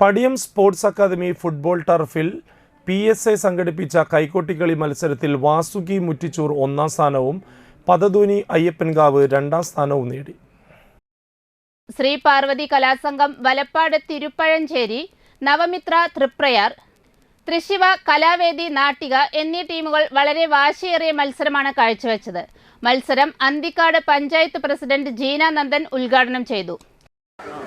Padiyam sports academy football ടർഫിൽ PSA സംഘടിപ്പിച്ച കൈകൊട്ടിക്കളി മത്സരത്തിൽ വാസുകി മുറ്റിച്ചൂർ ഒന്നാം സ്ഥാനവും പദധൂനി അയ്യപ്പൻകാവ് രണ്ടാം സ്ഥാനവും നേടി. ശ്രീ പാർവതി കലാസംഘം വലപ്പാട് തിരുപ്പഴഞ്ചേരി, നവമിത്ര തൃപ്രയാർ, തൃശിവ കലാവേദി നാട്ടിക എന്നീ ടീമുകൾ വളരെ വാശിയേറിയ മത്സരമാണ് കാഴ്ചവെച്ചത്. മത്സരം അന്തിക്കാട് പഞ്ചായത്ത് പ്രസിഡന്റ് ജീന നന്ദൻ ഉദ്ഘാടനം ചെയ്തു.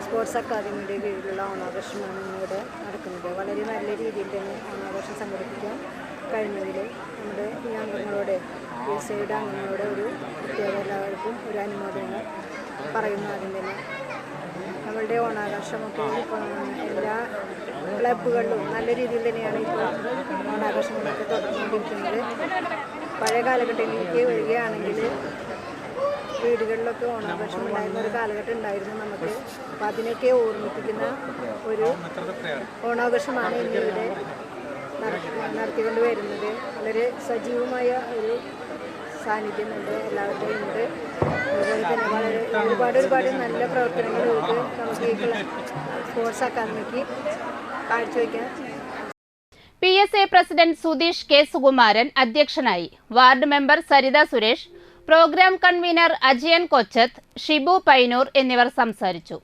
സ്പോർട്സ് അക്കാദമിയുടെ കീഴിലുള്ള ഓണാഘോഷമാണ് ഇന്നിവിടെ നടക്കുന്നത്. വളരെ നല്ല രീതിയിൽ തന്നെ ഓണാഘോഷം സംഘടിപ്പിക്കാൻ കഴിഞ്ഞതിൽ നമ്മുടെ ഈ അംഗങ്ങളോട് PSAയുടെ അംഗങ്ങളോട് ഒരു പ്രത്യേക എല്ലാവർക്കും ഒരു അനുമോദനങ്ങൾ പറയുന്നു. ആദ്യം തന്നെ നമ്മളുടെ ഓണാഘോഷമൊക്കെ എല്ലാ ക്ലബ്ബുകളിലും നല്ല രീതിയിൽ തന്നെയാണ് ഇപ്പോൾ ഓണാഘോഷങ്ങളൊക്കെ തുടർന്നുകൊണ്ടിരിക്കുന്നത്. പഴയ കാലഘട്ടത്തിലേക്ക് വരികയാണെങ്കിൽ വീടുകളിലൊക്കെ ഓണാഘോഷം ഉണ്ടായിരുന്ന ഒരു കാലഘട്ടം ഉണ്ടായിരുന്നു നമുക്ക്. അപ്പോൾ അതിനൊക്കെ ഓർമ്മിപ്പിക്കുന്ന ഒരു ഓണാഘോഷമാണ് ഇന്നിവിടെ നടത്തിക്കൊണ്ട് വരുന്നത്. വളരെ സജീവമായ ഒരു സാന്നിധ്യം ഉണ്ട്, എല്ലാവരുടെയും ഉണ്ട്. അതുപോലെ തന്നെ ഒരുപാട് നല്ല പ്രവർത്തനങ്ങൾ നമുക്ക് ഈ സ്പോർട്സ് അക്കാദമിക്ക് കാഴ്ചവെക്കാൻ. PSA president Sudheesh K. Sukumaran അധ്യക്ഷനായി. Ward member Saritha Suresh, programme convener Ajayan Kochath, Shibu Painur എന്നിവർ സംസാരിച്ചു.